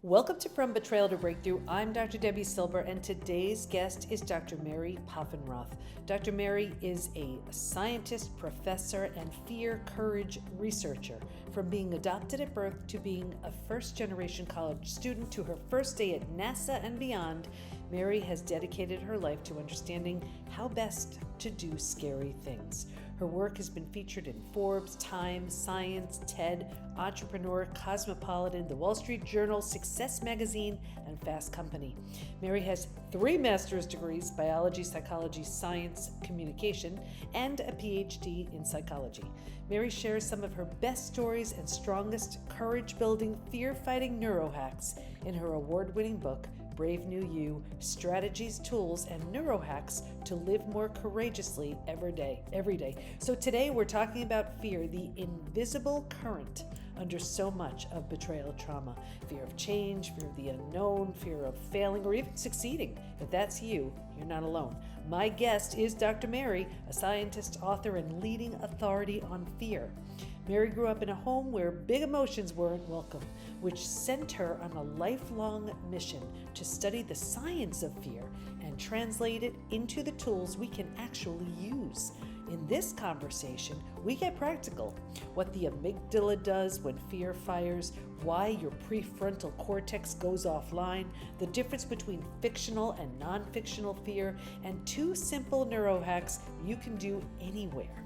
Welcome to From Betrayal to Breakthrough. I'm Dr. Debbie Silber, and today's guest is Dr. Mary Poffenroth. Dr. Mary is a scientist, professor, and fear courage researcher. From being adopted at birth to being a first-generation college student to her first day at NASA and beyond, Mary has dedicated her life to understanding how best to do scary things. Her work has been featured in Forbes, Time, Science, TED, Entrepreneur, Cosmopolitan, The Wall Street Journal, Success Magazine, and Fast Company. Mary has 3 master's degrees, biology, psychology, science, communication, and a PhD in psychology. Mary shares some of her best stories and strongest courage-building, fear-fighting neurohacks in her award-winning book, Brave New You, Strategies, Tools, and Neurohacks to Live More Courageously Every Day. So today we're talking about fear, the invisible current under so much of betrayal trauma. Fear of change, fear of the unknown, fear of failing or even succeeding. If that's you, you're not alone. My guest is Dr. Mary, a scientist, author, and leading authority on fear. Mary grew up in a home where big emotions weren't welcome, which sent her on a lifelong mission to study the science of fear and translate it into the tools we can actually use. In this conversation, we get practical. What the amygdala does when fear fires, why your prefrontal cortex goes offline, the difference between fictional and non-fictional fear, and 2 simple neurohacks you can do anywhere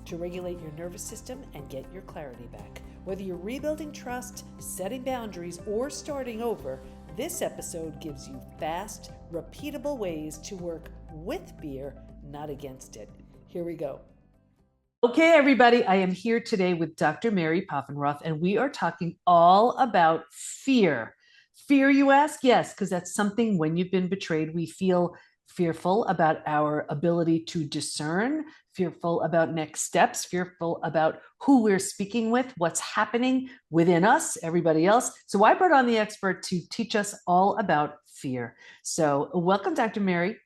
to regulate your nervous system and get your clarity back. Whether you're rebuilding trust, setting boundaries, or starting over, this episode gives you fast, repeatable ways to work with fear, not against it. Here we go. Okay, everybody, I am here today with Dr. Mary Poffenroth, and we are talking all about fear. Fear, you ask? Yes, because that's something when you've been betrayed, we feel fearful about our ability to discern, fearful about next steps, fearful about who we're speaking with, what's happening within us, everybody else. So I brought on the expert to teach us all about fear. So welcome, Dr. Mary.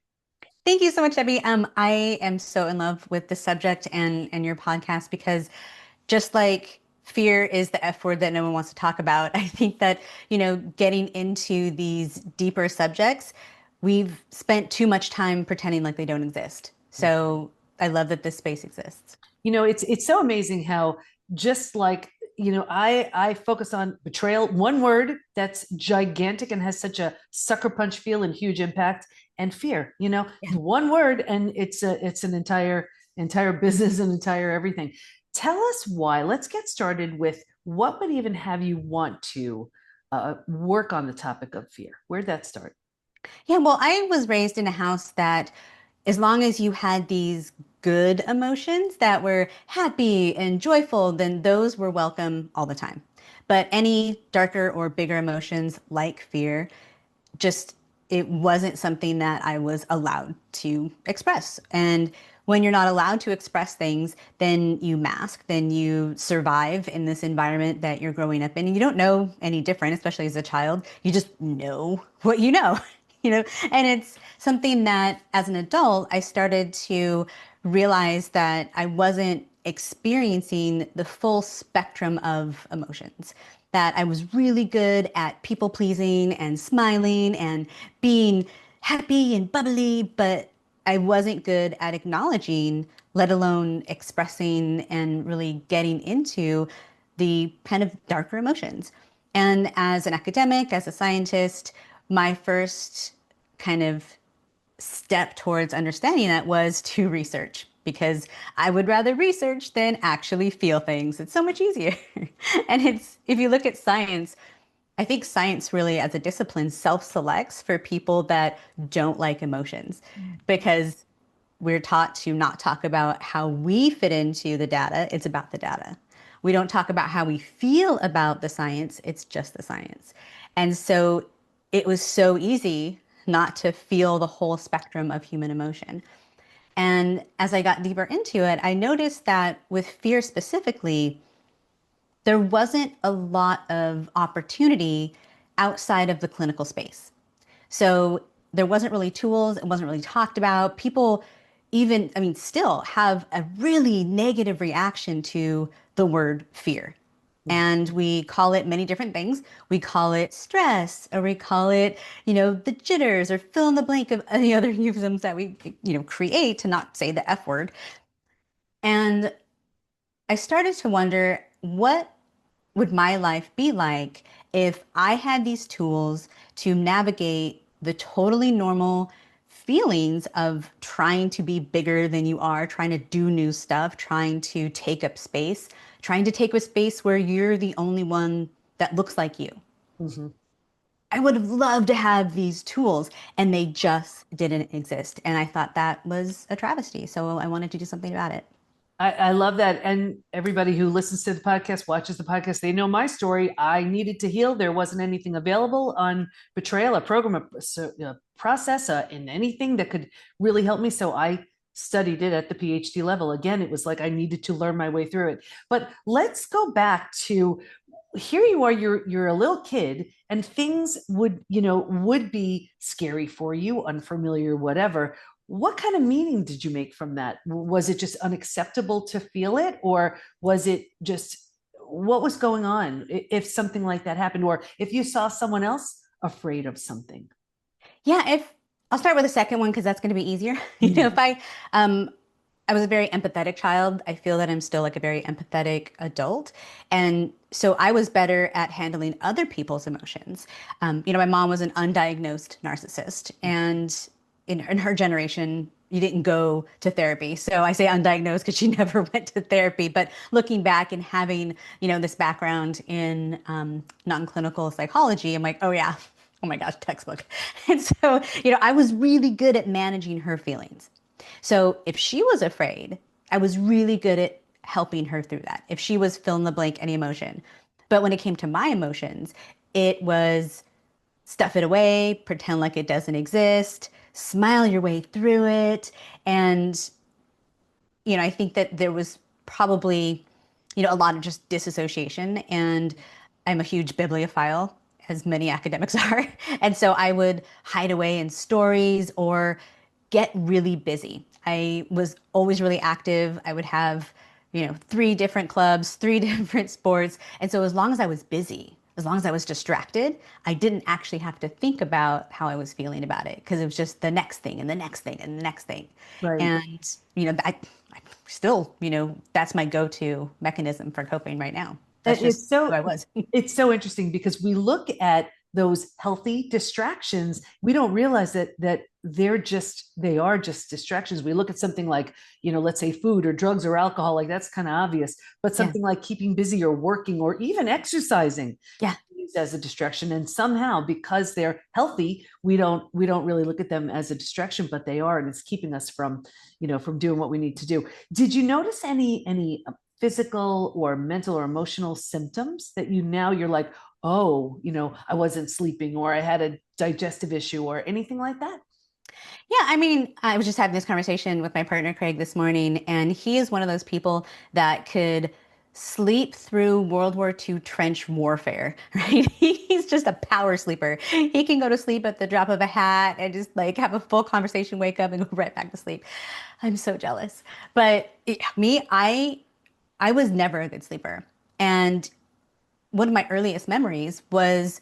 Thank you so much, Debbie. I am so in love with the subject and your podcast because just like fear is the F word that no one wants to talk about, I think that, getting into these deeper subjects, we've spent too much time pretending like they don't exist. So I love that this space exists. It's so amazing how just like, I focus on betrayal, one word that's gigantic and has such a sucker punch feel and huge impact, and fear, one word, and it's an entire business, and entire everything. Tell us why. Let's get started with what would even have you want to work on the topic of fear. Where'd that start? Yeah, well, I was raised in a house that as long as you had these good emotions that were happy and joyful, then those were welcome all the time. But any darker or bigger emotions like fear, it wasn't something that I was allowed to express. And when you're not allowed to express things, then you mask, then you survive in this environment that you're growing up in. And you don't know any different, especially as a child. You just know what you know. And it's something that as an adult, I started to realize that I wasn't experiencing the full spectrum of emotions, that I was really good at people pleasing and smiling and being happy and bubbly, but I wasn't good at acknowledging, let alone expressing and really getting into the kind of darker emotions. And as an academic, as a scientist, my first kind of step towards understanding that was to research, because I would rather research than actually feel things. It's so much easier. And if you look at science, I think science really as a discipline self-selects for people that don't like emotions, because we're taught to not talk about how we fit into the data. It's about the data. We don't talk about how we feel about the science. It's just the science. And so it was so easy not to feel the whole spectrum of human emotion. And as I got deeper into it, I noticed that with fear specifically, there wasn't a lot of opportunity outside of the clinical space. So there wasn't really tools, it wasn't really talked about. People still have a really negative reaction to the word fear. And we call it many different things. We call it stress, or we call it, the jitters, or fill in the blank of any other euphemisms that we, create to not say the F word. And I started to wonder, what would my life be like if I had these tools to navigate the totally normal feelings of trying to be bigger than you are, trying to do new stuff, trying to take up space, trying to take up space where you're the only one that looks like you. Mm-hmm. I would have loved to have these tools, and they just didn't exist. And I thought that was a travesty. So I wanted to do something about it. I love that. And everybody who listens to the podcast, watches the podcast, they know my story. I needed to heal. There wasn't anything available on Betrayal, a program, a process, and anything that could really help me. So I studied it at the PhD level. Again, it was like I needed to learn my way through it. But let's go back to, here you are, you're a little kid, and things would be scary for you, unfamiliar, whatever. What kind of meaning did you make from that? Was it just unacceptable to feel it, or was it just, what was going on if something like that happened, or if you saw someone else afraid of something? Yeah, if I'll start with the second one because that's going to be easier. Mm. If I was a very empathetic child. I feel that I'm still like a very empathetic adult. And so I was better at handling other people's emotions. My mom was an undiagnosed narcissist, and in her generation, you didn't go to therapy. So I say undiagnosed because she never went to therapy. But looking back and having, this background in non-clinical psychology, I'm like, oh yeah, oh my gosh, textbook. And so, I was really good at managing her feelings. So if she was afraid, I was really good at helping her through that. If she was fill in the blank, any emotion. But when it came to my emotions, it was stuff it away, pretend like it doesn't exist, smile your way through it. And, I think that there was probably, a lot of just disassociation. And I'm a huge bibliophile, as many academics are. And so I would hide away in stories or get really busy. I was always really active. I would have, three different clubs, three different sports. And so as long as I was busy, as long as I was distracted, I didn't actually have to think about how I was feeling about it because it was just the next thing and the next thing and the next thing. Right. And, I still, that's my go-to mechanism for coping right now. That's just It's who so I was. it's so interesting because we look at those healthy distractions. We don't realize that they are just distractions. We look at something like, let's say food or drugs or alcohol, like that's kind of obvious, but Yeah. something like keeping busy or working or even exercising Yeah. used as a distraction. And somehow, because they're healthy, we don't really look at them as a distraction, but they are, and it's keeping us from doing what we need to do. Did you notice any physical or mental or emotional symptoms that you're like, oh, I wasn't sleeping, or I had a digestive issue, or anything like that? Yeah, I mean, I was just having this conversation with my partner Craig this morning, and he is one of those people that could sleep through World War II trench warfare, right? He's just a power sleeper. He can go to sleep at the drop of a hat and just like have a full conversation, wake up and go right back to sleep. I'm so jealous. But I was never a good sleeper. And one of my earliest memories was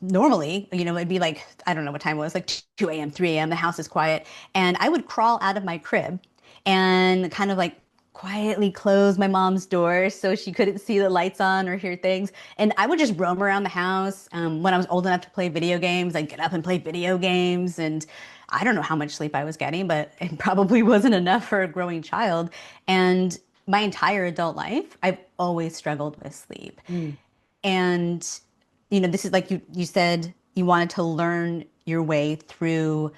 normally, it'd be like, I don't know what time it was, like 2 a.m., 3 a.m., the house is quiet. And I would crawl out of my crib and kind of like quietly close my mom's door so she couldn't see the lights on or hear things. And I would just roam around the house. When I was old enough to play video games, I'd get up and play video games. And I don't know how much sleep I was getting, but it probably wasn't enough for a growing child. And my entire adult life, I've always struggled with sleep. Mm. And, this is like you said you wanted to learn your way through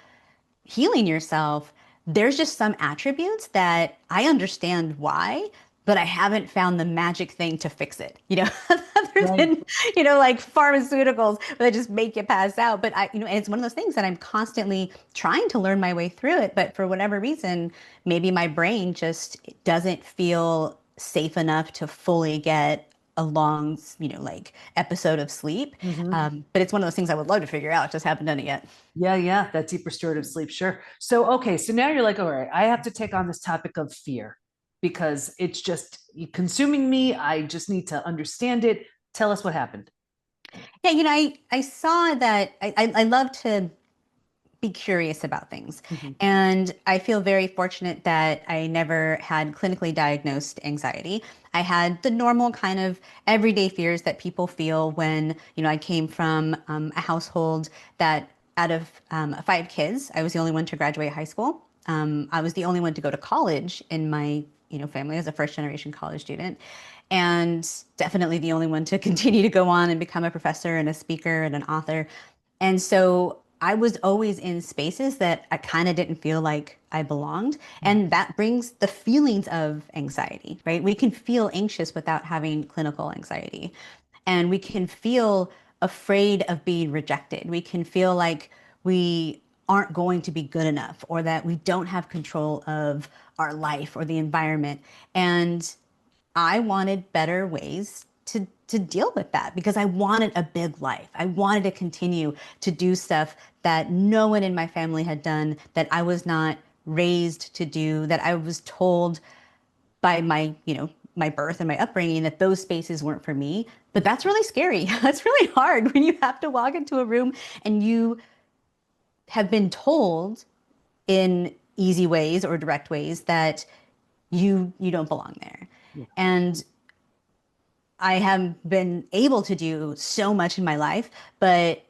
healing yourself. There's just some attributes that I understand why, but I haven't found the magic thing to fix it, other Right. than, like pharmaceuticals that just make you pass out. But and it's one of those things that I'm constantly trying to learn my way through it. But for whatever reason, maybe my brain just doesn't feel safe enough to fully get a long, like episode of sleep. Mm-hmm. But it's one of those things I would love to figure out. Just haven't done it yet. Yeah, that deep restorative sleep. Sure. So, okay. So now you're like, all right, I have to take on this topic of fear. because it's just consuming me. I just need to understand it. Tell us what happened. Yeah, I saw that I love to be curious about things. Mm-hmm. And I feel very fortunate that I never had clinically diagnosed anxiety. I had the normal kind of everyday fears that people feel when, I came from a household that out of 5 kids, I was the only one to graduate high school. I was the only one to go to college in my, family as a first generation college student. And definitely the only one to continue to go on and become a professor and a speaker and an author. And so I was always in spaces that I kind of didn't feel like I belonged. And that brings the feelings of anxiety, right? We can feel anxious without having clinical anxiety. And we can feel afraid of being rejected. We can feel like we aren't going to be good enough or that we don't have control of our life or the environment. And I wanted better ways to deal with that because I wanted a big life. I wanted to continue to do stuff that no one in my family had done, that I was not raised to do, that I was told by my, my birth and my upbringing that those spaces weren't for me. But that's really scary. That's really hard when you have to walk into a room and you have been told in easy ways or direct ways that you don't belong there. Yeah. And I have been able to do so much in my life, but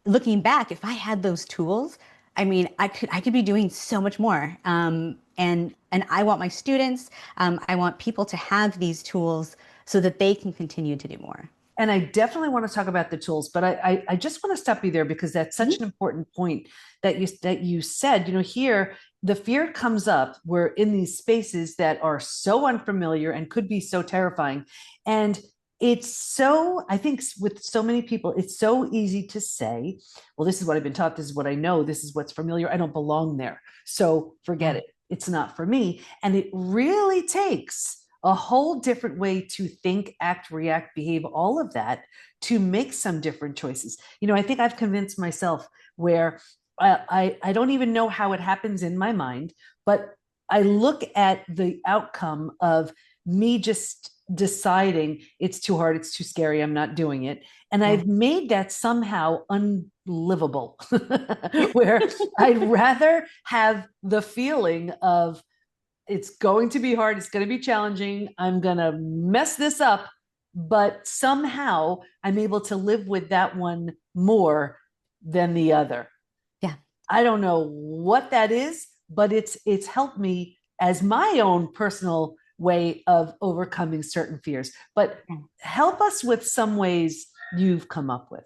looking back, if I had those tools, I mean, I could be doing so much more. And I want my students, I want people to have these tools so that they can continue to do more. And I definitely want to talk about the tools, but I just want to stop you there because that's such an important point that you said. Here the fear comes up. We're in these spaces that are so unfamiliar and could be so terrifying, and it's so, I think with so many people, it's so easy to say, well, this is what I've been taught, this is what I know, this is what's familiar. I don't belong there, so forget Yeah. it. It's not for me, and it really takes a whole different way to think, act, react, behave, all of that to make some different choices. I think I've convinced myself where I don't even know how it happens in my mind, but I look at the outcome of me just deciding it's too hard, it's too scary, I'm not doing it. And Yeah. I've made that somehow unlivable, where I'd rather have the feeling of it's going to be hard. It's going to be challenging. I'm going to mess this up, but somehow I'm able to live with that one more than the other. Yeah. I don't know what that is, but it's helped me as my own personal way of overcoming certain fears. But help us with some ways you've come up with.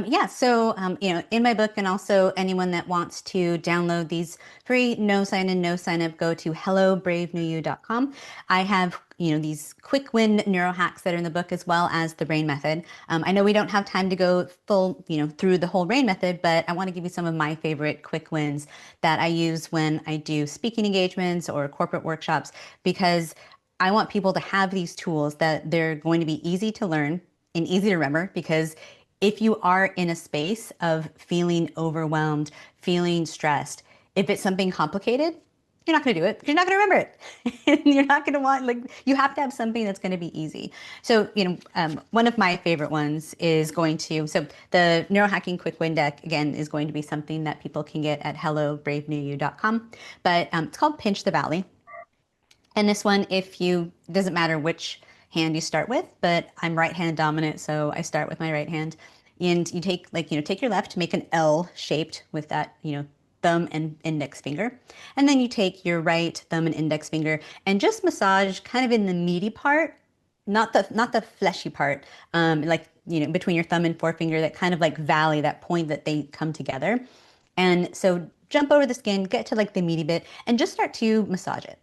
Yeah, so in my book, and also anyone that wants to download these free no sign in, no sign up, go to hellobravenewYou.com. I have these quick win neurohacks that are in the book as well as the RAIN method. I know we don't have time to go full through the whole RAIN method, but I want to give you some of my favorite quick wins that I use when I do speaking engagements or corporate workshops, because I want people to have these tools that they're going to be easy to learn and easy to remember. Because if you are in a space of feeling overwhelmed, feeling stressed, if it's something complicated, you're not going to do it because you're not going to remember it. You're not going to want, you have to have something that's going to be easy. So, one of my favorite ones is so the neurohacking quick win deck, again, is going to be something that people can get at hellobravenewYou.com. But it's called Pinch the Valley. And this one, doesn't matter which hand you start with, but I'm right hand dominant, so I start with my right hand. And you take your left, make an L shaped with that, thumb and index finger. And then you take your right thumb and index finger and just massage kind of in the meaty part, not the fleshy part, between your thumb and forefinger, that kind of like valley, that point that they come together. And so jump over the skin, get to like the meaty bit, and just start to massage it.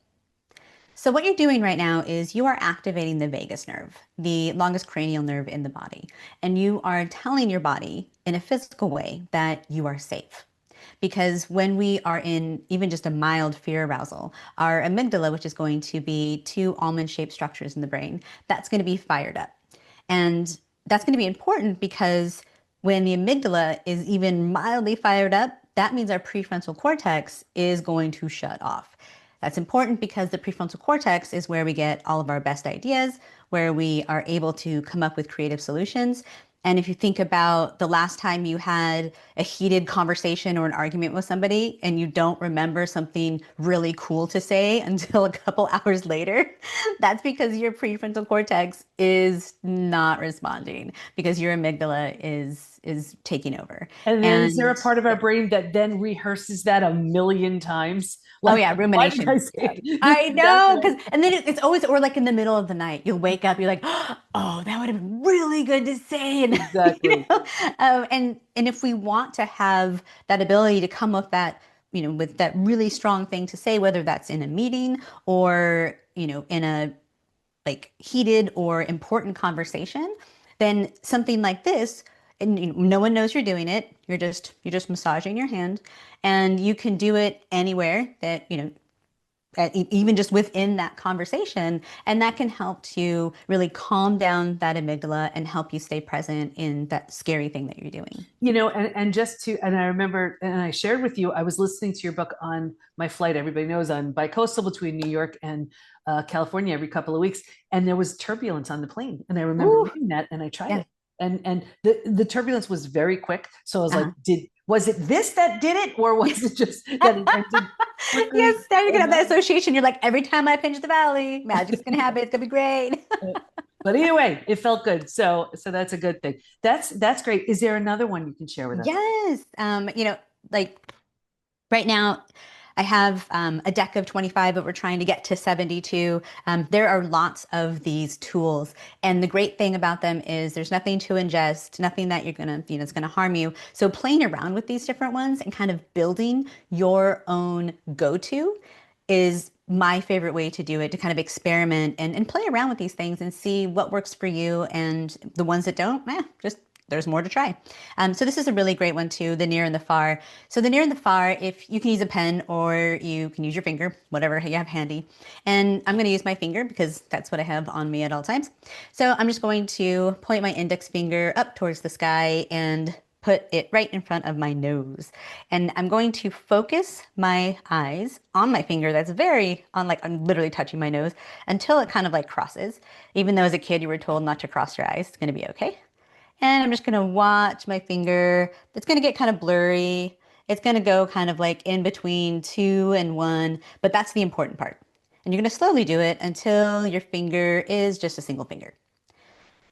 So what you're doing right now is you are activating the vagus nerve, the longest cranial nerve in the body, and you are telling your body in a physical way that you are safe. Because when we are in even just a mild fear arousal, our amygdala, which is going to be two almond-shaped structures in the brain, that's going to be fired up. And that's going to be important because when the amygdala is even mildly fired up, that means our prefrontal cortex is going to shut off. That's important because the prefrontal cortex is where we get all of our best ideas, where we are able to come up with creative solutions. And if you think about the last time you had a heated conversation or an argument with somebody and you don't remember something really cool to say until a couple hours later, that's because your prefrontal cortex is not responding because your amygdala is taking over. And then is there a And part of our yeah. brain that then rehearses that a million times? Oh Like, yeah, why did I rumination. say Yeah. it? I know, because and then it's always or like in the middle of the night, you'll wake up, you're like, oh, that would have been really good to say, and Exactly. and if we want to have that ability to come with that, with that really strong thing to say, whether that's in a meeting or in a like heated or important conversation, then something like this, and no one knows you're doing it. You're just massaging your hand, and you can do it anywhere that even just within that conversation, and that can help to really calm down that amygdala and help you stay present in that scary thing that you're doing. And just to, and I remember, and I shared with you, I was listening to your book on my flight. Everybody knows I'm bicoastal between New York and California every couple of weeks, and there was turbulence on the plane. And I remember Ooh, reading that, and I tried yeah. it, and the turbulence was very quick. So I was like, Uh-huh. was it this that did it, or was it just that it ended quickly? Yes, now you're gonna And have that association. You're like, every time I pinch the valley, magic's gonna happen. It's gonna be great. but either way, it felt good. So that's a good thing. That's great. Is there another one you can share with us? Yes. Like right now, I have a deck of 25, but we're trying to get to 72. There are lots of these tools. And the great thing about them is there's nothing to ingest, nothing that you're going to, it's going to harm you. So playing around with these different ones and kind of building your own go-to is my favorite way to do it, to kind of experiment and play around with these things and see what works for you. And the ones that don't, just there's more to try. So this is a really great one too, the near and the far. So the near and the far, if you can use a pen or you can use your finger, whatever you have handy. And I'm going to use my finger because that's what I have on me at all times. So I'm just going to point my index finger up towards the sky and put it right in front of my nose. And I'm going to focus my eyes on my finger that's very on like I'm literally touching my nose until it kind of like crosses. Even though as a kid you were told not to cross your eyes, it's going to be okay. And I'm just going to watch my finger. It's going to get kind of blurry. It's going to go kind of like in between 2 and 1, but that's the important part. And you're going to slowly do it until your finger is just a single finger.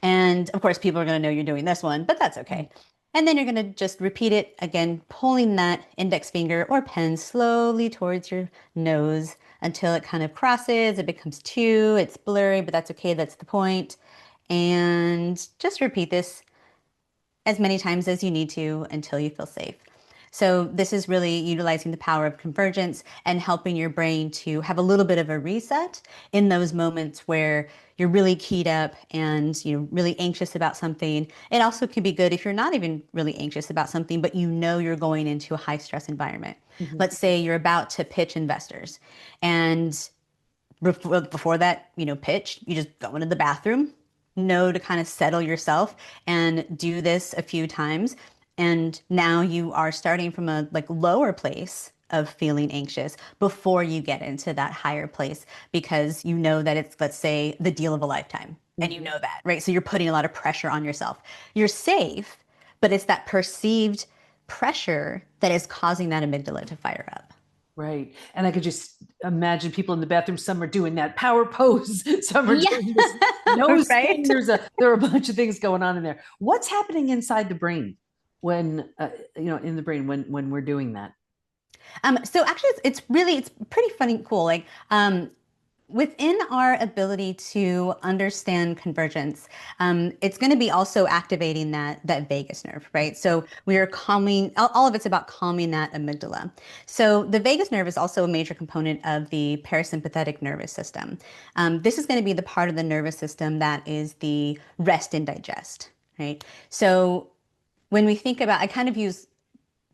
And of course, people are going to know you're doing this one, but that's okay. And then you're going to just repeat it again, pulling that index finger or pen slowly towards your nose until it kind of crosses. It becomes 2. It's blurry, but that's okay. That's the point. And just repeat this as many times as you need to until you feel safe. So this is really utilizing the power of convergence and helping your brain to have a little bit of a reset in those moments where you're really keyed up and really anxious about something. It also can be good if you're not even really anxious about something, but you're going into a high stress environment. Mhm. Let's say you're about to pitch investors, and before that, pitch, you just go into the bathroom, know to kind of settle yourself and do this a few times. And now you are starting from a like lower place of feeling anxious before you get into that higher place because you know that it's, let's say, the deal of a lifetime. And you Mhm. know that, right? So you're putting a lot of pressure on yourself. You're safe, but it's that perceived pressure that is causing that amygdala to fire up. Right. And I could just imagine people in the bathroom. Some are doing that power pose. Some are Yeah, doing this nose thing. right. There are a bunch of things going on in there. What's happening inside the brain when, in the brain when we're doing that? So actually, it's pretty funny, cool. Like, within our ability to understand convergence, it's going to be also activating that vagus nerve, right? So we are calming. All of it's about calming that amygdala. So the vagus nerve is also a major component of the parasympathetic nervous system. This is going to be the part of the nervous system that is the rest and digest, right? So when we think about, I kind of use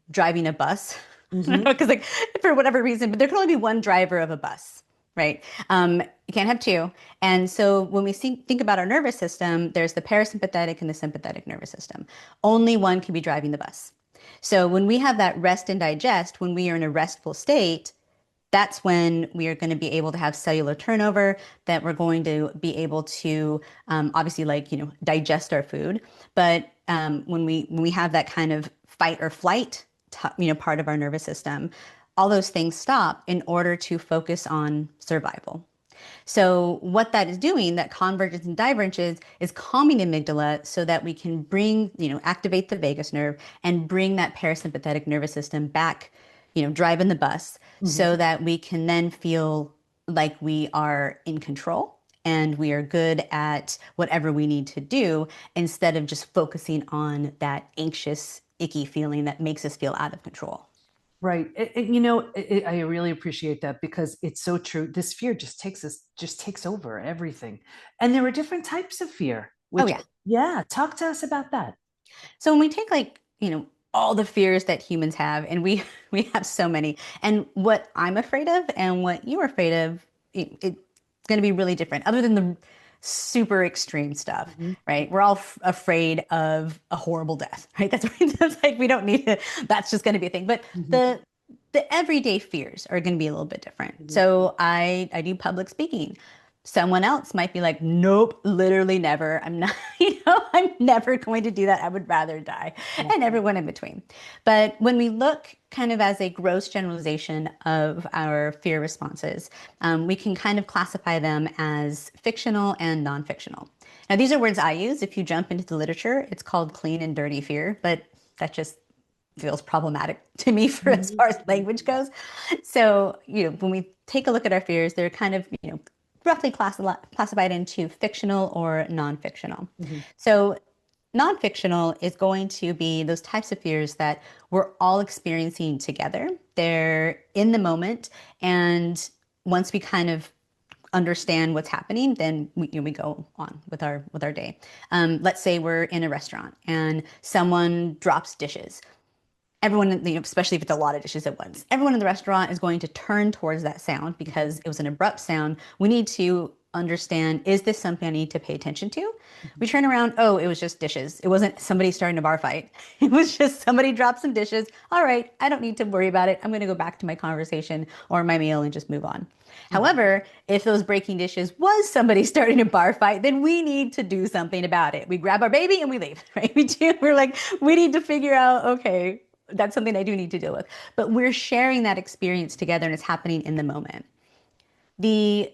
driving a bus. I don't Hmm. know, because like for whatever reason, but there can only be one driver of a bus, right? You can't have two. And so when we think about our nervous system, there's the parasympathetic and the sympathetic nervous system. Only one can be driving the bus. So when we have that rest and digest, when we are in a restful state, that's when we are going to be able to have cellular turnover, that we're going to be able to obviously digest our food. But when we have that kind of fight or flight, part of our nervous system, all those things stop in order to focus on survival. So what that is doing, that convergence and divergence, is calming the amygdala so that we can activate the vagus nerve and bring that parasympathetic nervous system back, driving the bus Mm-hmm. so that we can then feel like we are in control and we are good at whatever we need to do instead of just focusing on that anxious, icky feeling that makes us feel out of control. Right. I really appreciate that because it's so true. This fear just takes over everything. And there are different types of fear, Oh, which, yeah. yeah, talk to us about that. So when we take all the fears that humans have, and we we have so many, and what I'm afraid of and what you're afraid of, it's going to be really different. Other than the super extreme stuff, Mhm. right? We're all afraid of a horrible death, right? That's like we don't need to. That's just going to be a thing. But Mhm. the everyday fears are going to be a little bit different. Mhm. So I do public speaking. Someone else might be like, nope, literally never. I'm not, I'm never going to do that. I would rather die, Yeah. and everyone in between. But when we look kind of as a gross generalization of our fear responses, we can kind of classify them as fictional and non-fictional. Now, these are words I use. If you jump into the literature, it's called clean and dirty fear, but that just feels problematic to me for as Mhm. far as language goes. So, when we take a look at our fears, they're kind of, roughly classified into fictional or non-fictional. Mhm. So non-fictional is going to be those types of fears that we're all experiencing together. They're in the moment, and once we kind of understand what's happening, then we go on with our day. Let's say we're in a restaurant and someone drops dishes. Everyone, especially if it's a lot of dishes at once, everyone in the restaurant is going to turn towards that sound because Mhm. it was an abrupt sound. We need to understand, is this something I need to pay attention to? We turn around, oh, it was just dishes. It wasn't somebody starting a bar fight. It was just somebody dropped some dishes. All right, I don't need to worry about it. I'm going to go back to my conversation or my meal and just move on. Mhm. However, if those breaking dishes was somebody starting a bar fight, then we need to do something about it. We grab our baby and we leave, right? We're like, we need to figure out, okay, that's something I do need to deal with. But we're sharing that experience together and it's happening in the moment. The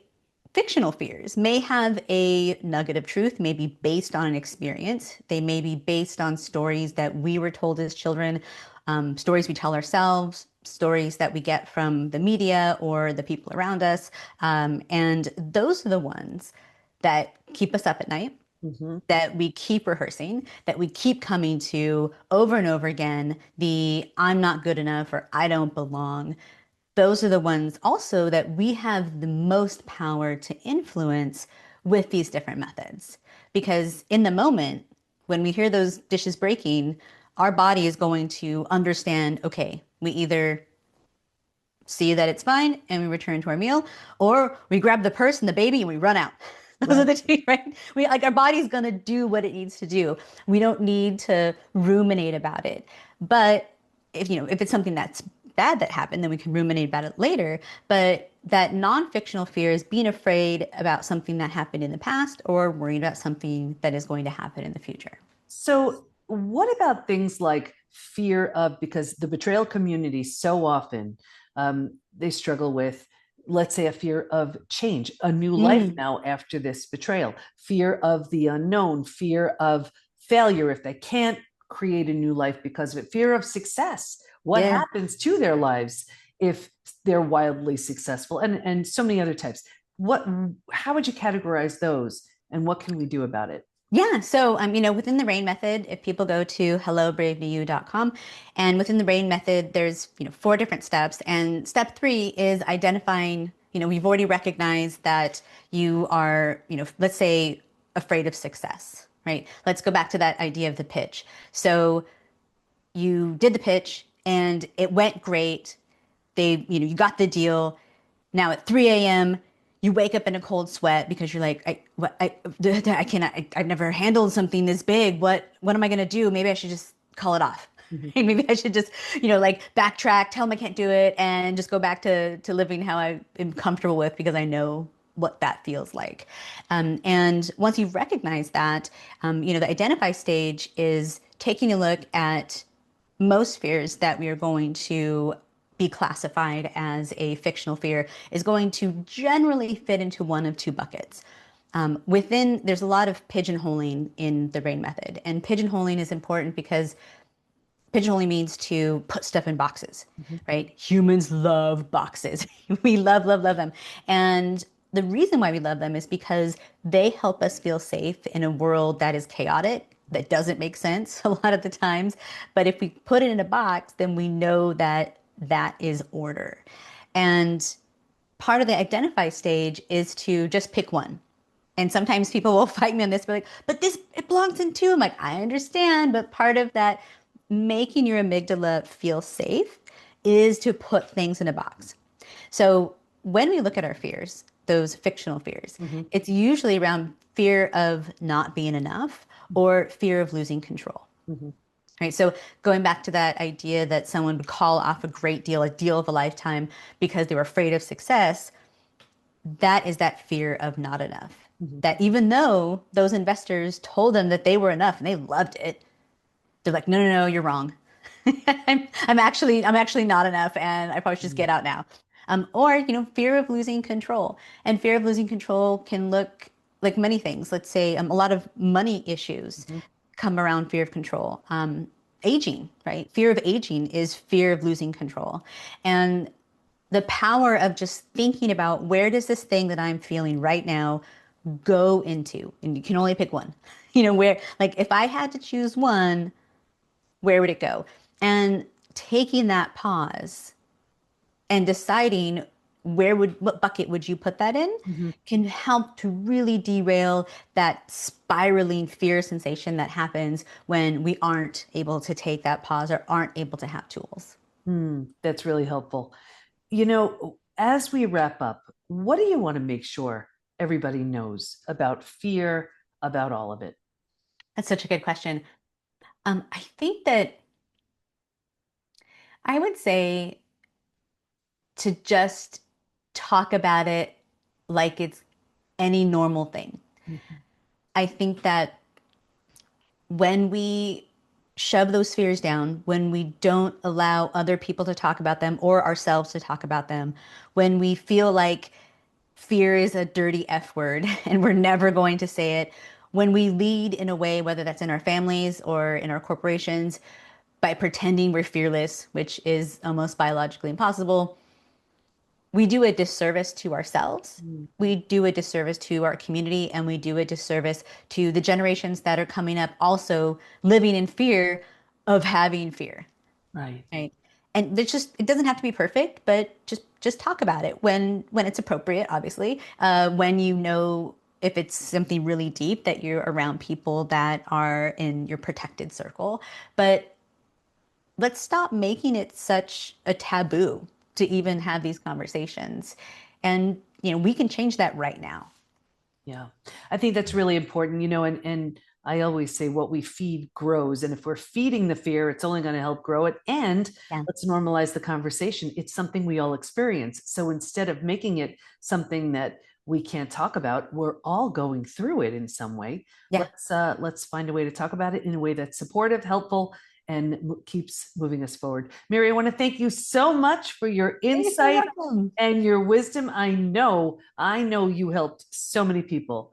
fictional fears may have a nugget of truth, may be based on an experience. They may be based on stories that we were told as children, stories we tell ourselves, stories that we get from the media or the people around us. And those are the ones that keep us up at night, Mhm. that we keep rehearsing, that we keep coming to over and over again, the I'm not good enough or I don't belong. Those are the ones also that we have the most power to influence with these different methods. Because in the moment, when we hear those dishes breaking, our body is going to understand, okay, we either see that it's fine and we return to our meal, or we grab the purse and the baby and we run out. Those are Right. the two, right? We like our body's gonna do what it needs to do. We don't need to ruminate about it. But if it's something that's bad that happened, then we can ruminate about it later. But that non-fictional fear is being afraid about something that happened in the past or worried about something that is going to happen in the future. So, what about things like fear of, because the betrayal community so often they struggle with, let's say, a fear of change, a new life Mm, now after this betrayal, fear of the unknown, fear of failure if they can't create a new life because of it, fear of success. What yeah. happens to their lives if they're wildly successful, and so many other types. What, how would you categorize those, and what can we do about it? Yeah, so within the RAIN method, if people go to hellobraveneyou.com, and within the RAIN method, there's four different steps, and step three is identifying. We've already recognized that you are, let's say, afraid of success, right? Let's go back to that idea of the pitch. So you did the pitch, and it went great. You got the deal. Now at 3 a.m., you wake up in a cold sweat because you're like, I cannot, I've never handled something this big. What am I going to do? Maybe I should just call it off. Mhm. And maybe I should just, like backtrack, tell them I can't do it, and just go back to living how I am comfortable with because I know what that feels like. And once you recognize that, the identify stage is taking a look at most fears that we are going to be classified as a fictional fear is going to generally fit into one of two buckets. There's a lot of pigeonholing in the brain method, and pigeonholing is important because pigeonholing means to put stuff in boxes, Mhm. right? Humans love boxes. We love, love, love them. And the reason why we love them is because they help us feel safe in a world that is chaotic, that doesn't make sense a lot of the times. But if we put it in a box, then we know that that is order. And part of the identify stage is to just pick one. And sometimes people will fight me on this, but this, it belongs in two. I'm like, I understand, but part of that making your amygdala feel safe is to put things in a box. So when we look at our fears, those fictional fears, Mhm. it's usually around fear of not being enough or fear of losing control. Mhm. Right. So going back to that idea that someone would call off a great deal, a deal of a lifetime because they were afraid of success, that is that fear of not enough. Mhm. That even though those investors told them that they were enough and they loved it, they're like, no, no, no, you're wrong. I'm actually not enough, and I probably should just Mhm. get out now. Or fear of losing control, and fear of losing control can look like many things. Let's say a lot of money issues Mhm. come around fear of control. Aging, right? Fear of aging is fear of losing control, and the power of just thinking about where does this thing that I'm feeling right now go into, and you can only pick one. Where, like, if I had to choose one, where would it go? And taking that pause and deciding what bucket would you put that in Mhm. can help to really derail that spiraling fear sensation that happens when we aren't able to take that pause or aren't able to have tools. That's really helpful. As we wrap up, what do you want to make sure everybody knows about fear, about all of it? That's such a good question. I think that I would say to just talk about it like it's any normal thing. Mhm. I think that when we shove those fears down, when we don't allow other people to talk about them or ourselves to talk about them, when we feel like fear is a dirty F word and we're never going to say it, when we lead in a way, whether that's in our families or in our corporations, by pretending we're fearless, which is almost biologically impossible, we do a disservice to ourselves. Mm. We do a disservice to our community, and we do a disservice to the generations that are coming up also living in fear of having fear. Right. Right. And it doesn't have to be perfect, but just talk about it when it's appropriate, obviously. When if it's something really deep that you're around people that are in your protected circle. But let's stop making it such a taboo to even have these conversations. And, we can change that right now. Yeah, I think that's really important, and I always say what we feed grows. And if we're feeding the fear, it's only going to help grow it. And Yeah. let's normalize the conversation. It's something we all experience. So instead of making it something that we can't talk about, we're all going through it in some way. Yeah. Let's find a way to talk about it in a way that's supportive, helpful, and keeps moving us forward. Mary, I want to thank you so much for your You're so insight welcome. and your wisdom. I know you helped so many people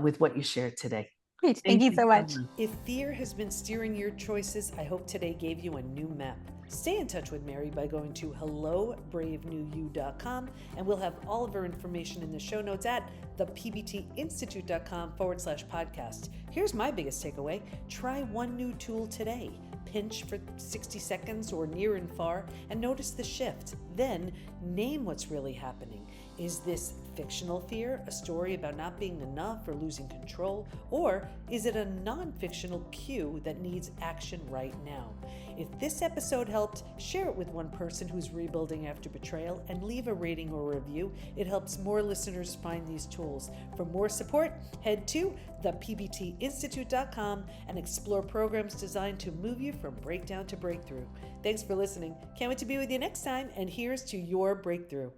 with what you shared today. Great. Thank Thank you you so so much. much. If fear has been steering your choices, I hope today gave you a new map. Stay in touch with Mary by going to hellobravenewYou.com, and we'll have all of her information in the show notes at thepbtinstitute.com/podcast. Here's my biggest takeaway: try one new tool today. Pinch for 60 seconds or near and far and notice the shift. Then name what's really happening. Is this fictional fear, a story about not being enough or losing control? Or is it a non-fictional cue that needs action right now? If this episode helped, share it with one person who's rebuilding after betrayal and leave a rating or review. It helps more listeners find these tools. For more support, head to thepbtinstitute.com and explore programs designed to move you from breakdown to breakthrough. Thanks for listening. Can't wait to be with you next time, and here's to your breakthrough.